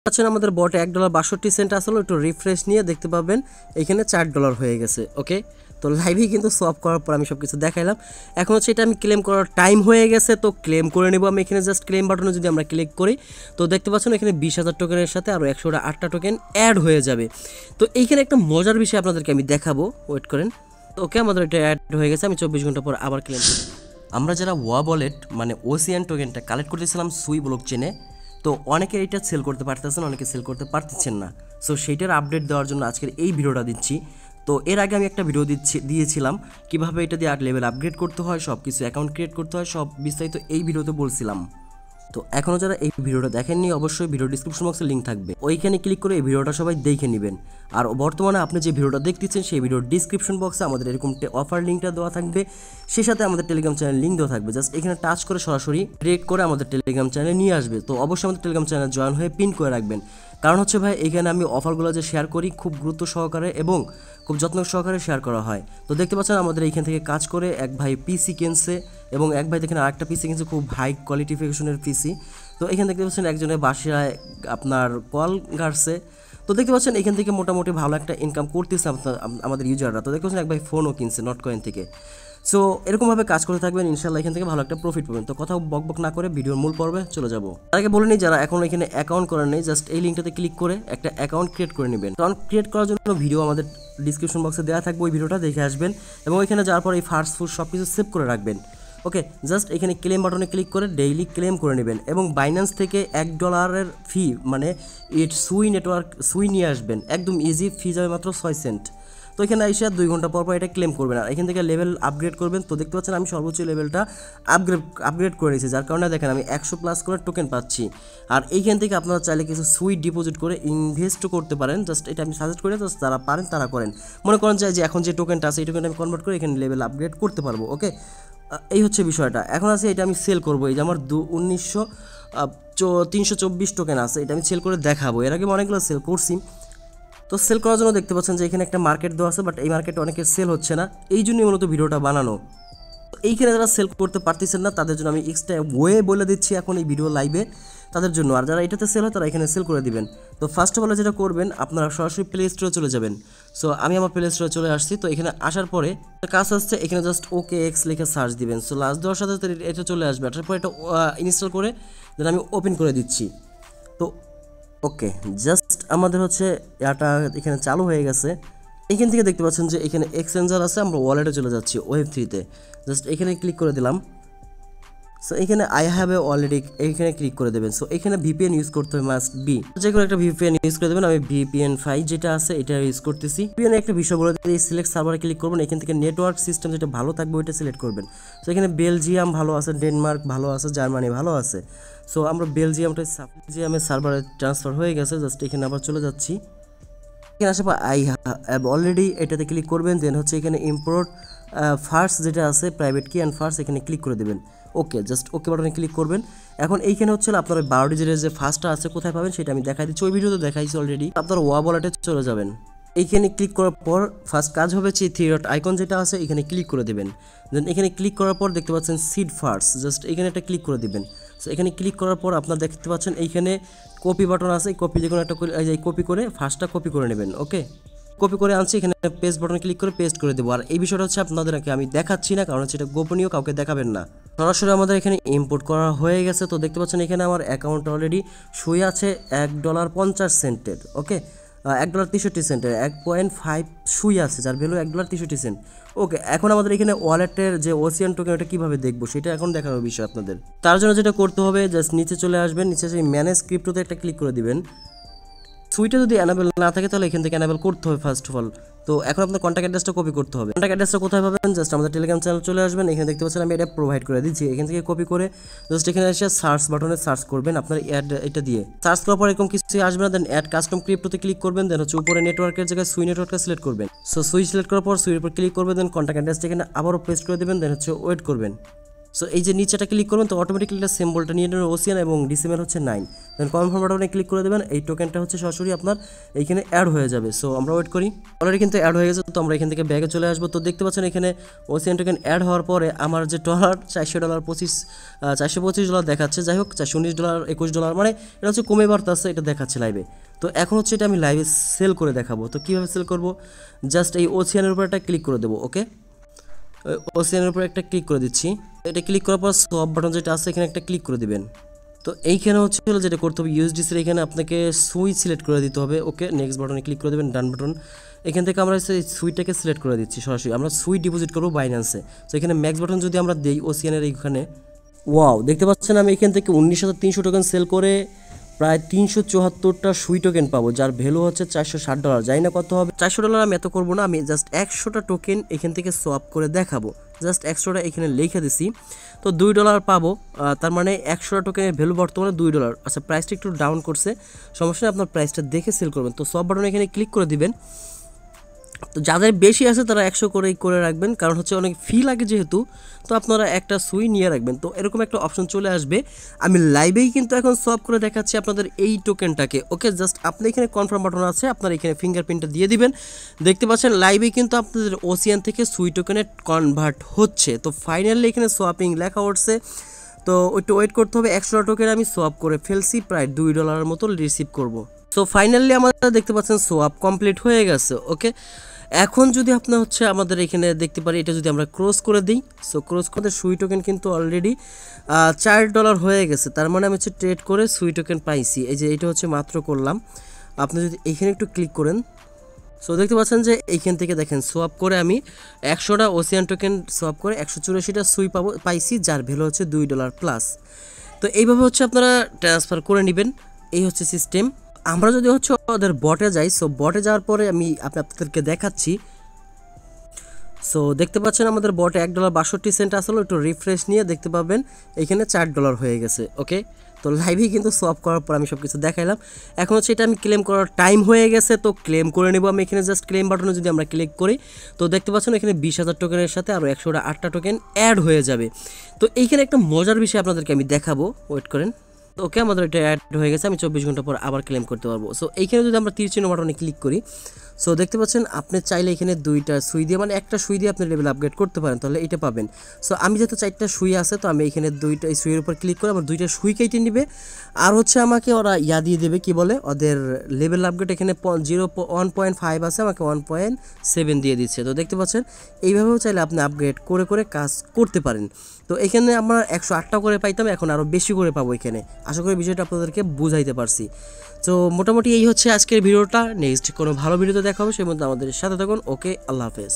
আচ্ছা আমাদের বটে $1.62 আসলে একটু রিফ্রেশ নিয়ে দেখতে পাবেন এখানে $4 হয়ে গেছে। ওকে, তো লাইভেই কিন্তু সলভ করার পর আমি সব কিছু দেখাইলাম। এখন হচ্ছে এটা আমি ক্লেম করার টাইম হয়ে গেছে, তো ক্লেম করে নেব আমি। এখানে জাস্ট ক্লেম বাটনে যদি আমরা ক্লিক করি তো দেখতে পাচ্ছেন এখানে 20,000 টোকেনের সাথে আরও 108টা টোকেন অ্যাড হয়ে যাবে। তো এইখানে একটা মজার বিষয় আপনাদেরকে আমি দেখাবো, ওয়েট করেন। ওকে, আমাদের এটা অ্যাড হয়ে গেছে। আমি 24 ঘন্টা পর আবার ক্লেম করি। আমরা যারা ওয়ালেট মানে ওসিয়ান টোকেনটা কালেক্ট করতেছিলাম সুই ব্লক চেনে, তো অনেকে এটা সেল করতে পারতেছেন, অনেকে সেল করতে পারতেছেন না। সো সেইটার আপডেট দেওয়ার জন্য আজকের এই ভিডিওটা দিচ্ছি। তো এর আগে আমি একটা ভিডিও দিয়েছিলাম কিভাবে এটা দিয়ে লেভেল আপগ্রেড করতে হয়, সব কিছু অ্যাকাউন্ট ক্রিয়েট করতে হয়, সব বিস্তারিত এই ভিডিওতে বলছিলাম। তো এখনও যারা এই ভিডিওটা দেখেননি অবশ্যই ভিডিও ডিসক্রিপশন বক্সে লিঙ্ক থাকবে, ওইখানে ক্লিক করে এই ভিডিওটা সবাই দেখে নেবেন। আর বর্তমানে আপনি যে ভিডিওটা দেখতেছেন সেই ভিডিওর ডিসক্রিপশন বক্সে আমাদের এরকম অফার লিঙ্কটা দেওয়া থাকবে, সেই সাথে আমাদের টেলিগ্রাম চ্যানেল লিঙ্ক দেওয়া থাকবে। জাস্ট এখানে টাচ করে সরাসরি ডিরেক্ট করে আমাদের টেলিগ্রাম চ্যানেলে নিয়ে আসবে। তো অবশ্যই আমাদের টেলিগ্রাম চ্যানেল জয়েন হয়ে পিন করে রাখবেন, কারণ হচ্ছে ভাই এখানে আমি অফারগুলো যে শেয়ার করি খুব গুরুত্ব সহকারে এবং খুব যত্ন সহকারে শেয়ার করা হয়। তো দেখতে পাচ্ছেন আমাদের এইখান থেকে কাজ করে এক ভাই পিসি কিনছে এবং এক ভাই দেখেন আরেকটা পিসি কিনছে, খুব হাই কোয়ালিফিকেশনের পিসি। তো এখানে দেখতে পাচ্ছেন একজনের বাসায় আপনার কল গাড়ছে। তো দেখতে পাচ্ছেন এখান থেকে মোটামুটি ভালো একটা ইনকাম করতেছে আমাদের ইউজাররা। তো দেখতে পাচ্ছেন এক ভাই ফোনও কিনছে নট কয়েন থেকে। সো এরকমভাবে কাজ করতে থাকবেন, ইনশাল্লাহ এখান থেকে ভালো একটা প্রফিট পাবেন। তো কথা বকবক না করে ভিডিওর মূল পর্বে চলে যাবো। তার আগে বলে নিই যারা এখন এখানে অ্যাকাউন্ট করার নেই, জাস্ট এই লিঙ্কটাতে ক্লিক করে একটা অ্যাকাউন্ট ক্রিয়েট করে নেবেন। অ্যাকাউন্ট ক্রিয়েট করার জন্য ভিডিও আমাদের ডিসক্রিপশন বক্সে দেওয়া থাকবে, ওই ভিডিওটা দেখে আসবেন এবং এখানে যাওয়ার পর এই ফার্স্ট ফুড সব কিছু সেভ করে রাখবেন। ওকে, জাস্ট এখানে ক্লেম বাটনে ক্লিক করে ডেইলি ক্লেম করে নেবেন এবং বাইন্যান্স থেকে $1 ফি মানে সুই নেটওয়ার্ক সুই নিয়ে আসবেন, একদম ইজি, ফি যাবে মাত্র 6 সেন্ট। তো এখানে এসে 2 ঘন্টা পর এটা ক্লেম করবেন আর এখান থেকে লেভেল আপগ্রেড করবেন। তো দেখতে পাচ্ছেন আমি সর্বোচ্চ লেভেলটা আপগ্রেড করে নিয়েছি, যার কারণে দেখেন আমি 100+ করে টোকেন পাচ্ছি। আর এইখান থেকে আপনারা চাইলে কিছু সুইট ডিপোজিট করে ইনভেস্টও করতে পারেন। জাস্ট এটা আমি সাজেস্ট করি, জাস্ট যারা পারেন তারা করেন। মনে করেন যে এখন যে টোকেনটা আছে এই টোকেনটা আমি কনভার্ট করে এখানে লেভেল আপগ্রেড করতে পারবো। ওকে, এই হচ্ছে বিষয়টা। এখন আছে এটা আমি সেল করবো, এই যে আমার 324 টোকেন আছে, এটা আমি সেল করে দেখাবো। এর আগে অনেকগুলো সেল করছি। তো সেল করার জন্য দেখতে পাচ্ছেন যে এখানে একটা মার্কেট দেওয়া আছে, বাট এই মার্কেটে অনেকের সেল হচ্ছে না, এই জন্যই মূলত ভিডিওটা বানানো। এইখানে যারা সেল করতে পারতেছেন না তাদের জন্য আমি এক্সট্রা ওয়ে বলে দিচ্ছি এখন এই ভিডিও লাইভে তাদের জন্য। আর যারা এটাতে সেল হয় তারা এখানে সেল করে দিবেন। তো ফার্স্ট অফ অল যেটা করবেন আপনারা সরাসরি প্লে স্টোরে চলে যাবেন। সো আমি আমার প্লে স্টোরে চলে আসছি। তো এখানে আসার পরে কাজ আসছে, এখানে জাস্ট OKX লিখে সার্চ দিবেন। সো লাস্ট দেওয়ার সাথে সাথে এটা চলে আসবে। আসার পরে এটা ইনস্টল করে দেন আমি ওপেন করে দিচ্ছি। তো ওকে, জাস্ট আমাদের হচ্ছে এটা এখানে চালু হয়ে গেছে। এখান থেকে দেখতে পাচ্ছেন যে এখানে এক্সচেঞ্জার আছে, আমরা ওয়ালেটে চলে যাচ্ছি Web3-তে। জাস্ট এখানে ক্লিক করে দিলাম। সো এখানে আই হ্যাভ এ অলরেডি এইখানে ক্লিক করে দেবেন। সো এখানে VPN ইউজ করতে হবে, মাস্ট বি, যে কোনো একটা VPN ইউজ করে দেবেন। আমি VPN 5 যেটা আছে এটা ইউজ করতেছি। VPN একটা বিষয় বলে দিই, সিলেক্ট সার্ভারে ক্লিক করবেন, এখান থেকে নেটওয়ার্ক সিস্টেম যেটা ভালো থাকবে ওইটা সিলেক্ট করবেন। সো এখানে বেলজিয়াম ভালো আছে, ডেনমার্ক ভালো আছে, জার্মানি ভালো আছে। সো আমরা বেলজিয়ামের সার্ভারে ট্রান্সফার হয়ে গেছে। জাস্ট এখানে আবার চলে যাচ্ছি। এখানে আসে আই হ্যাভ অলরেডি, এটাতে ক্লিক করবেন। দেন হচ্ছে এখানে ইম্পোর্ট ফার্স্ট যেটা আছে প্রাইভেট কি অ্যান্ড ফার্স্ট, এখানে ক্লিক করে দেবেন। ওকে, জাস্ট ওকে বাটনে ক্লিক করবেন। এখন এইখানে হচ্ছে আপনার 12 ডিজিটের যে ফার্স্টটা আছে কোথায় পাবেন সেটা আমি দেখাই দিচ্ছি, ওই ভিডিওতে দেখাইছি অলরেডি। আপনার ওয়ালেটে চলে যাবেন। এইখানে ক্লিক করার পর ফার্স্ট কাজ হবে যে 3 ডট আইকন যেটা আছে এখানে ক্লিক করে দেবেন। দেন এখানে ক্লিক করার পর দেখতে পাচ্ছেন সিড ফার্স্ট, জাস্ট এখানে একটা ক্লিক করে দেবেন। সো এখানে ক্লিক করার পর আপনারা দেখতে পাচ্ছেন এইখানে কপি বাটন আছে, কপি যে কোনো একটা কপি করে ফার্স্টটা কপি করে নেবেন। ওকে, কপি করে আনছি, এখানে পেস্ট বাটনে ক্লিক করে পেস্ট করে দেবো। আর এই বিষয়টা হচ্ছে আপনাদেরকে আমি দেখাচ্ছি না, কারণ হচ্ছে এটা গোপনীয়, কাউকে দেখাবেন না। সরাসরি আমাদের এখানে ইম্পোর্ট করা হয়ে গেছে। তো দেখতে পাচ্ছেন এখানে আমার অ্যাকাউন্ট অলরেডি শুয়ে আছে $1.50। ওকে, $1.63, 1.5 শুই আছে, যার ভ্যালু $1.63। ওকে, এখন আমাদের এখানে ওয়ালেটের যে ওসিয়ান টোকেন ওটা কীভাবে দেখবো সেটা এখন দেখানোর বিষয় আপনাদের। তার জন্য যেটা করতে হবে জাস্ট নিচে চলে আসবেন, নিচে সেই ম্যানেজ ক্রিপ্টোতে একটা ক্লিক করে দিবেন। সুইটা যদি অ্যানাবেল না থাকে তাহলে এখান থেকে অ্যানাবেল করতে হবে ফার্স্ট অফ অল। তো এখন আপনার কন্ট্যাক্ট অ্যাড্রেসটা কপি করতে হবে। কন্ট্যাক্ট অ্যাড্রেসটা কোথায় পাবেন, জাস্ট আমাদের টেলিগ্রাম চ্যানেল চলে আসবেন। এখানে দেখতে পাচ্ছেন আমি এটা প্রোভাইড করে দিচ্ছি। এখান থেকে কপি করে জাস্ট এখানে এসে সার্চ বাটনে সার্চ করবেন আপনার অ্যাড, এটা দিয়ে সার্চ করার পর এরকম কিছু আসবে না। দেন অ্যাড কাস্টম ক্রিপ্টোতে ক্লিক করবেন। দেন হচ্ছে উপরে নেটওয়ার্কের জায়গায় সুই নেটওয়ার্কটা সিলেক্ট করবেন। সো সুই সিলেক্ট করার পর সুইয়ের উপর ক্লিক করবেন। দেন কন্ট্যাক্ট অ্যাড্রেসটা এখানে আবারও পেস্ট করে দেবেন। দেন হচ্ছে ওয়েট করবেন। সো এই যে নিচেটা ক্লিক করবেন তো অটোমেটিকলি এটা সিম্বলটা নিয়ে নেবেন ওসিয়ান এবং ডিসিমেল হচ্ছে 9, দেন কনফার্ম বাটনে ক্লিক করে দেবেন। এই টোকেনটা হচ্ছে সরাসরি আপনার এইখানে অ্যাড হয়ে যাবে। সো আমরা ওয়েট করি, অলরেডি কিন্তু অ্যাড হয়ে গেছে। তো আমরা এখান থেকে ব্যাগে চলে আসবো। তো দেখতে পাচ্ছেন এখানে ওসিয়ান টোকেন অ্যাড হওয়ার পরে আমার যে ডলার $425 দেখাচ্ছে, যাই হোক $419 $21 মানে এটা হচ্ছে কমে বাড়তেছে, এটা দেখাচ্ছে লাইভে। তো এখন হচ্ছে এটা আমি লাইভে সেল করে দেখাবো। তো কীভাবে সেল করব, জাস্ট এই ওসিয়ানের উপর একটা ক্লিক করে দেবো। ওকে, ওসিয়ানের উপর একটা ক্লিক করে দিচ্ছি। এটা ক্লিক করার পর সব বাটন যেটা আছে এখানে একটা ক্লিক করে দিবেন। তো এইখানে হচ্ছে যেটা করতে হবে ইউএসডিসির এখানে আপনাকে সুই সিলেক্ট করে দিতে হবে। ওকে, নেক্সট বাটনে ক্লিক করে দেবেন, ডান বাটন। এখান থেকে আমরা সুইটাকে সিলেক্ট করে দিচ্ছি, সরাসরি আমরা সুই ডিপোজিট করবো বাইন্যান্সে। তো এখানে ম্যাক্স বাটন যদি আমরা দিই ওসিয়ানের এইখানে, ওয়াও দেখতে পাচ্ছেন আমি এখান থেকে 19,300 টোকেন সেল করে প্রায় 374টা সুই টোকেন পাবো, যার ভ্যালু হচ্ছে $460। জানি না কত হবে $400, আমি এত করবো না, আমি জাস্ট 100টা টোকেন এখান থেকে সোয়াপ করে দেখাবো। জাস্ট 100টা এখানে লিখে দিছি, তো $2 পাবো। তার মানে 100টা টোকেনের ভ্যালু বর্তমানে $2। আচ্ছা, প্রাইসটা একটু ডাউন করছে, সমস্যা নেই, আপনার প্রাইসটা দেখে সেল করবেন। তো সব বাটনে এখানে ক্লিক করে দিবেন। তো যাদের বেশি আছে তারা 100 করেই করে রাখবেন, কারণ হচ্ছে অনেক ফি লাগে যেহেতু, তো আপনারা একটা সুই নিয়ে রাখবেন। তো এরকম একটা অপশন চলে আসবে। আমি লাইভেই কিন্তু এখন সোয়াপ করে দেখাচ্ছি আপনাদের এই টোকেনটাকে। ওকে, জাস্ট আপনি এখানে কনফার্ম বাটন আছে, আপনার এখানে ফিঙ্গারপ্রিন্টটা দিয়ে দিবেন। দেখতে পাচ্ছেন লাইভেই কিন্তু আপনাদের ওসিয়ান থেকে সুই টোকেনে কনভার্ট হচ্ছে। তো ফাইনালি এখানে সোয়াপিং লেখা উঠছে। তো একটু ওয়েট করতে হবে। 100 টোকেন আমি সোয়াপ করে ফেলছি, প্রায় $2 মতো রিসিভ করব। সো ফাইনালি আমাদের দেখতে পাচ্ছেন সোয়াপ কমপ্লিট হয়ে গেছে। ওকে, এখন যদি আপনার হচ্ছে আমাদের এখানে দেখতে পারি, এটা যদি আমরা ক্রস করে দিই, সো ক্রস করে সুই টোকেন কিন্তু অলরেডি $4 হয়ে গেছে। তার মানে আমি হচ্ছে ট্রেড করে সুই টোকেন পাইছি। এই যে এটা হচ্ছে মাত্র করলাম। আপনি যদি এইখানে একটু ক্লিক করেন, সো দেখতে পাচ্ছেন যে এইখান থেকে দেখেন সোয়াপ করে আমি 100টা ওসিয়ান টোকেন সোয়াপ করে 184টা সুই পাইছি, যার ভ্যালু হচ্ছে $2 প্লাস। তো এইভাবে হচ্ছে আপনারা ট্রান্সফার করে নেবেন, এই হচ্ছে সিস্টেম। আমরা যদি হচ্ছে ওদের বটে যাই, সো বটে যাওয়ার পরে আমি আপনাদেরকে দেখাচ্ছি। সো দেখতে পাচ্ছেন আমাদের বটে $1.62 আসলে, একটু রিফ্রেশ নিয়ে দেখতে পাবেন এখানে $4 হয়ে গেছে। ওকে, তো লাইভেই কিন্তু সোয়াপ করার পর আমি সব কিছু দেখাইলাম। এখন হচ্ছে এটা আমি ক্লেম করার টাইম হয়ে গেছে, তো ক্লেম করে নেব আমি। এখানে জাস্ট ক্লেম বাটনে যদি আমরা ক্লিক করি, তো দেখতে পাচ্ছেন এখানে 20,000 টোকেনের সাথে আরও 108টা টোকেন অ্যাড হয়ে যাবে। তো এইখানে একটা মজার বিষয় আপনাদেরকে আমি দেখাবো, ওয়েট করেন। ওকে, আমাদের এটা অ্যাড হয়ে গেছে, আমি 24 ঘন্টা পর আবার ক্লেম করতে পারবো। সো এইখানে যদি আমরা তীর চিহ্ন বাটনে ক্লিক করি, সো দেখতে পাচ্ছেন আপনি চাইলে এখানে 2টা সুই দিয়ে, মানে একটা সুই দিয়ে আপনি লেভেল আপগ্রেড করতে পারেন, তাহলে এটা পাবেন। সো আমি যেহেতু 4টা সুই আছে, তো আমি এখানে 2টা সুইয়ের উপর ক্লিক করে আমার 2টা সুই কেটে নিবে। আর হচ্ছে আমাকে ওরা দিয়ে দেবে, কি বলে, ওদের লেভেল আপগ্রেড এখানে 1.5 আছে, আমাকে 1.7 দিয়ে দিচ্ছে। তো দেখতে পাচ্ছেন এইভাবেও চাইলে আপনি আপগ্রেড করে করে কাজ করতে পারেন। তো এখানে আমরা 108টা করে পাইতাম, এখন আরও বেশি করে পাবো এখানে। আশা করি বিষয়টা আপনাদেরকে বুঝাইতে পারছি। তো মোটামুটি এই হচ্ছে আজকের ভিডিওটা। নেক্সট কোনো ভালো ভিডিওতে দেখা হবে, সেই মধ্যে আমাদের সাথে থাকুন। ওকে, আল্লাহ হাফেজ।